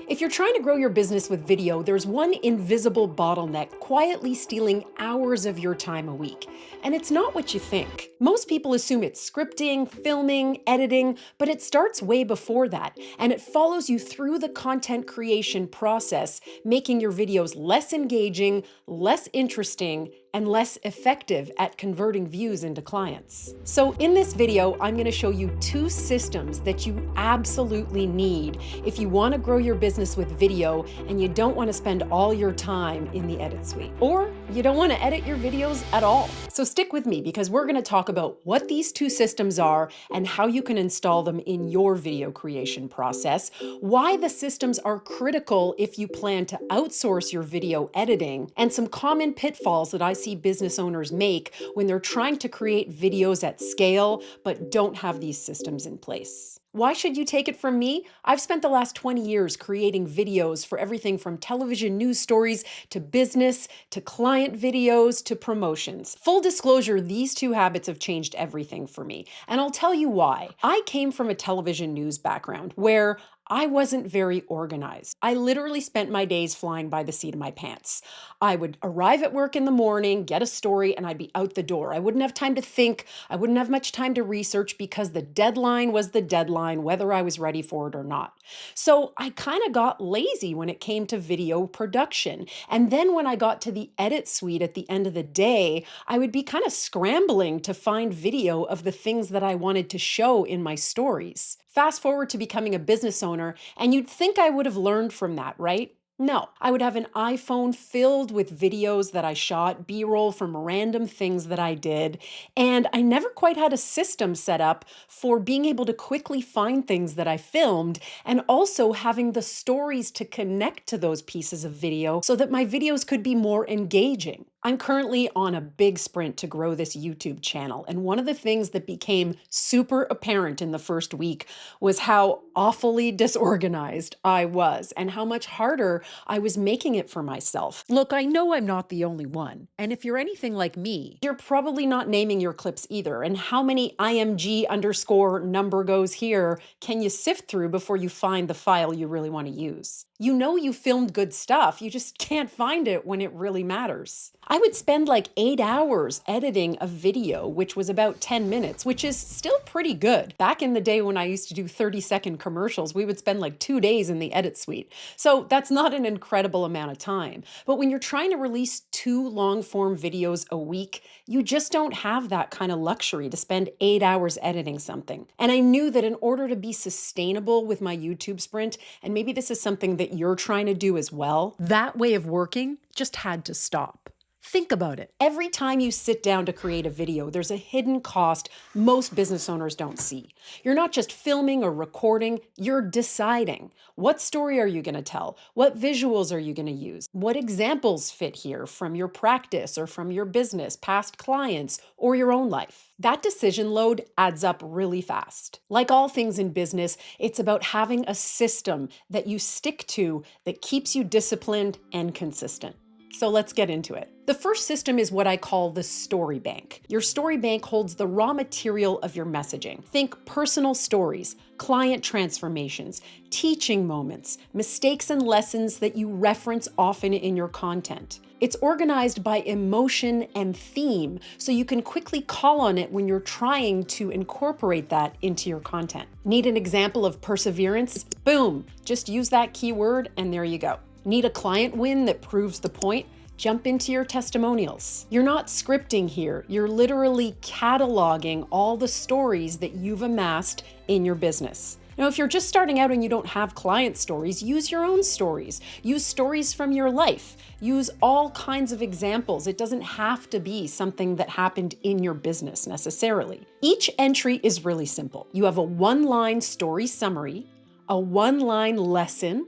If you're trying to grow your business with video, there's one invisible bottleneck quietly stealing hours of your time a week. And it's not what you think. Most people assume it's scripting, filming, editing, but it starts way before that. And it follows you through the content creation process, making your videos less engaging, less interesting, and less effective at converting views into clients. So in this video, I'm going to show you 2 systems that you absolutely need if you want to grow your business with video and you don't want to spend all your time in the edit suite, or you don't want to edit your videos at all. So stick with me because we're going to talk about what these 2 systems are and how you can install them in your video creation process, why the systems are critical if you plan to outsource your video editing, and some common pitfalls that I see business owners make when they're trying to create videos at scale but don't have these systems in place. Why should you take it from me? I've spent the last 20 years creating videos for everything from television news stories to business to client videos to promotions. Full disclosure, these 2 habits have changed everything for me, and I'll tell you why. I came from a television news background where I wasn't very organized. I literally spent my days flying by the seat of my pants. I would arrive at work in the morning, get a story, and I'd be out the door. I wouldn't have time to think. I wouldn't have much time to research because the deadline was the deadline, whether I was ready for it or not. So I kind of got lazy when it came to video production. And then when I got to the edit suite at the end of the day, I would be kind of scrambling to find video of the things that I wanted to show in my stories. Fast forward to becoming a business owner, and you'd think I would have learned from that, right? No, I would have an iPhone filled with videos that I shot, B-roll from random things that I did, and I never quite had a system set up for being able to quickly find things that I filmed and also having the stories to connect to those pieces of video so that my videos could be more engaging. I'm currently on a big sprint to grow this YouTube channel, and one of the things that became super apparent in the first week was how awfully disorganized I was and how much harder I was making it for myself. Look, I know I'm not the only one, and if you're anything like me, you're probably not naming your clips either, and how many IMG underscore number goes here can you sift through before you find the file you really want to use? You know you filmed good stuff, you just can't find it when it really matters. I would spend like 8 hours editing a video, which was about 10 minutes, which is still pretty good. Back in the day when I used to do 30-second commercials, we would spend like 2 days in the edit suite. So that's not an incredible amount of time. But when you're trying to release 2 long-form videos a week, you just don't have that kind of luxury to spend 8 hours editing something. And I knew that in order to be sustainable with my YouTube sprint, and maybe this is something that you're trying to do as well, that way of working just had to stop. Think about it. Every time you sit down to create a video, there's a hidden cost most business owners don't see. You're not just filming or recording, you're deciding. What story are you going to tell? What visuals are you going to use? What examples fit here from your practice or from your business, past clients, or your own life? That decision load adds up really fast. Like all things in business, it's about having a system that you stick to that keeps you disciplined and consistent. So let's get into it. The first system is what I call the story bank. Your story bank holds the raw material of your messaging. Think personal stories, client transformations, teaching moments, mistakes and lessons that you reference often in your content. It's organized by emotion and theme, so you can quickly call on it when you're trying to incorporate that into your content. Need an example of perseverance? Boom, just use that keyword and there you go. Need a client win that proves the point? Jump into your testimonials. You're not scripting here. You're literally cataloging all the stories that you've amassed in your business. Now, if you're just starting out and you don't have client stories, use your own stories. Use stories from your life. Use all kinds of examples. It doesn't have to be something that happened in your business necessarily. Each entry is really simple. You have a 1-line story summary, a 1-line lesson,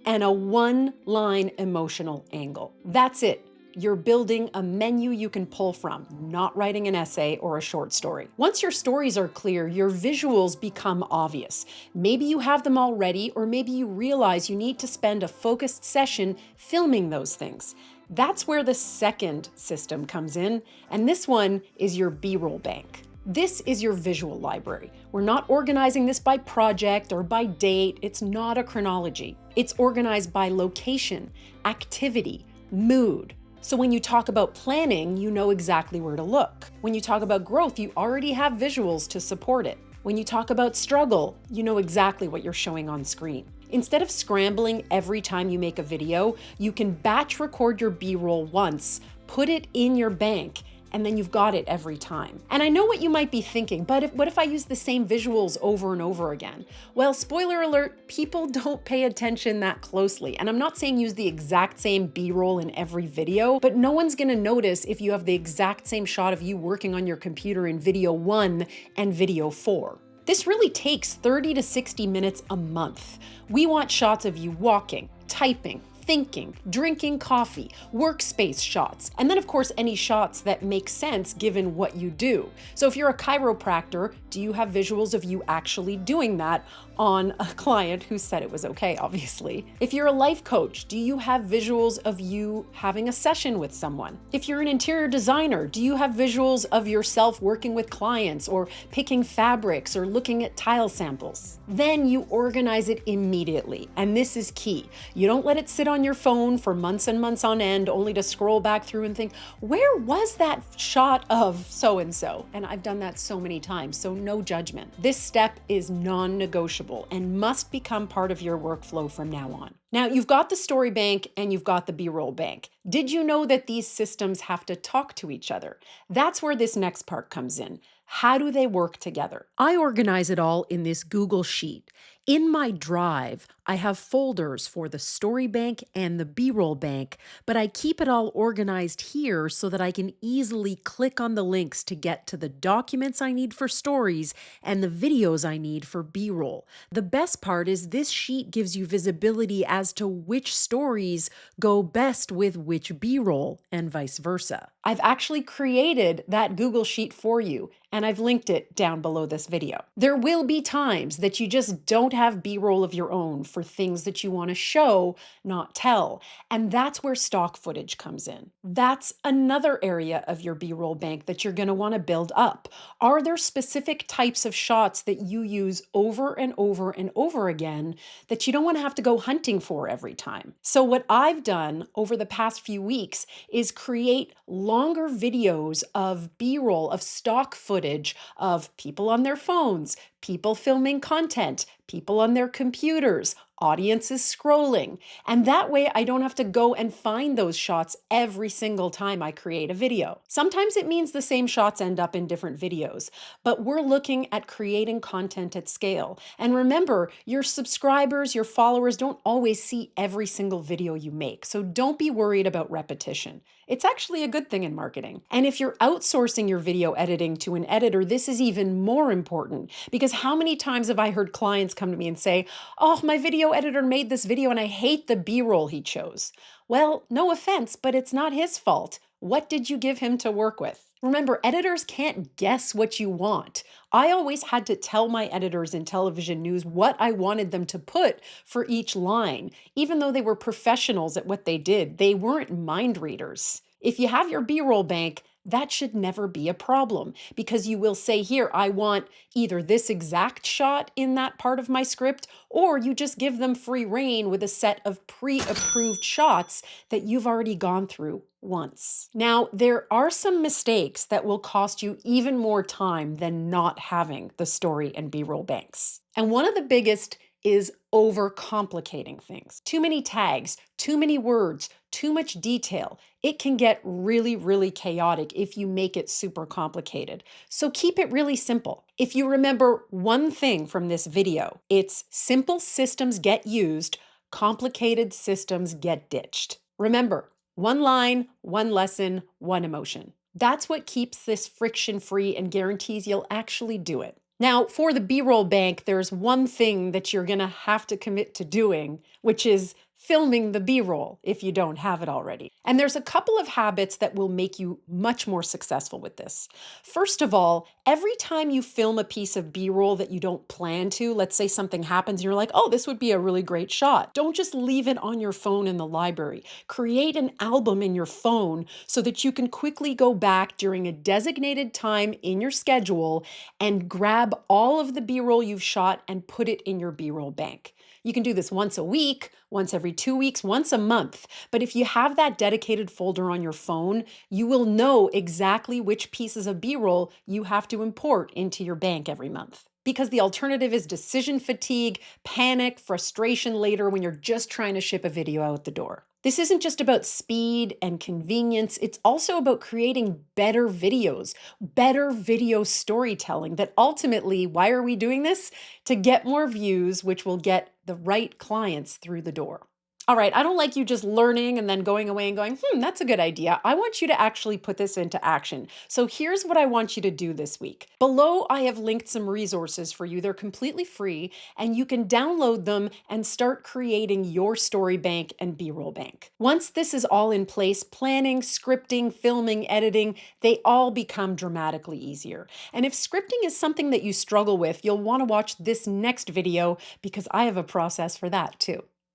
and a 1-line emotional angle. That's it. You're building a menu you can pull from, not writing an essay or a short story. Once your stories are clear, your visuals become obvious. Maybe you have them already, or maybe you realize you need to spend a focused session filming those things. That's where the second system comes in, and this one is your B-roll bank. This is your visual library. We're not organizing this by project or by date. It's not a chronology. It's organized by location, activity, mood. So when you talk about planning, you know exactly where to look. When you talk about growth, you already have visuals to support it. When you talk about struggle, you know exactly what you're showing on screen. Instead of scrambling every time you make a video, you can batch record your B-roll once, put it in your bank, and then you've got it every time. And I know what you might be thinking, but what if I use the same visuals over and over again? Well, spoiler alert, people don't pay attention that closely. And I'm not saying use the exact same B-roll in every video, but no one's gonna notice if you have the exact same shot of you working on your computer in video 1 and video 4. This really takes 30 to 60 minutes a month. We want shots of you walking, typing, thinking, drinking coffee, workspace shots, and then of course any shots that make sense given what you do. So if you're a chiropractor, do you have visuals of you actually doing that on a client who said it was okay, obviously? If you're a life coach, do you have visuals of you having a session with someone? If you're an interior designer, do you have visuals of yourself working with clients or picking fabrics or looking at tile samples? Then you organize it immediately, and this is key. You don't let it sit on your phone for months and months on end only to scroll back through and think, where was that shot of so-and-so? And I've done that so many times, so no judgment. This step is non-negotiable and must become part of your workflow from now on. Now, you've got the story bank and you've got the B-roll bank. Did you know that these systems have to talk to each other? That's where this next part comes in. How do they work together? I organize it all in this Google Sheet. In my Drive, I have folders for the story bank and the B-roll bank, but I keep it all organized here so that I can easily click on the links to get to the documents I need for stories and the videos I need for B-roll. The best part is this sheet gives you visibility as to which stories go best with which B-roll and vice versa. I've actually created that Google Sheet for you, and I've linked it down below this video. There will be times that you just don't have B-roll of your own for things that you want to show, not tell. And that's where stock footage comes in. That's another area of your B-roll bank that you're going to want to build up. Are there specific types of shots that you use over and over and over again that you don't want to have to go hunting for every time? So what I've done over the past few weeks is create longer videos of B-roll, of stock footage of people on their phones, people filming content, people on their computers, audiences scrolling. And that way I don't have to go and find those shots every single time I create a video. Sometimes it means the same shots end up in different videos, but we're looking at creating content at scale. And remember, your subscribers, your followers don't always see every single video you make. So don't be worried about repetition. It's actually a good thing in marketing. And if you're outsourcing your video editing to an editor, this is even more important, because how many times have I heard clients come to me and say, oh, my video editor made this video and I hate the B-roll he chose. Well, no offense, but it's not his fault. What did you give him to work with? Remember, editors can't guess what you want. I always had to tell my editors in television news what I wanted them to put for each line. Even though they were professionals at what they did, they weren't mind readers. If you have your B-roll bank, that should never be a problem, because you will say here, I want either this exact shot in that part of my script, or you just give them free rein with a set of pre-approved shots that you've already gone through once. Now, there are some mistakes that will cost you even more time than not having the story and B-roll banks. And one of the biggest is overcomplicating things. Too many tags, too many words, too much detail. It can get really, really chaotic if you make it super complicated. So keep it really simple. If you remember one thing from this video, it's simple systems get used, complicated systems get ditched. Remember, one line, one lesson, one emotion. That's what keeps this friction-free and guarantees you'll actually do it. Now, for the B-roll bank, there's one thing that you're going to have to commit to doing, which is filming the B-roll if you don't have it already. And there's a couple of habits that will make you much more successful with this. First of all, every time you film a piece of B-roll that you don't plan to, let's say something happens and you're like, oh, this would be a really great shot. Don't just leave it on your phone in the library. Create an album in your phone so that you can quickly go back during a designated time in your schedule and grab all of the B-roll you've shot and put it in your B-roll bank. You can do this once a week, once every 2 weeks, once a month. But if you have that dedicated folder on your phone, you will know exactly which pieces of B-roll you have to import into your bank every month. Because the alternative is decision fatigue, panic, frustration later when you're just trying to ship a video out the door. This isn't just about speed and convenience, it's also about creating better videos, better video storytelling that ultimately, why are we doing this? To get more views, which will get the right clients through the door. All right, I don't like you just learning and then going away and going, that's a good idea. I want you to actually put this into action. So here's what I want you to do this week. Below, I have linked some resources for you. They're completely free, and you can download them and start creating your story bank and B-roll bank. Once this is all in place, planning, scripting, filming, editing, they all become dramatically easier. And if scripting is something that you struggle with, you'll want to watch this next video because I have a process for that too.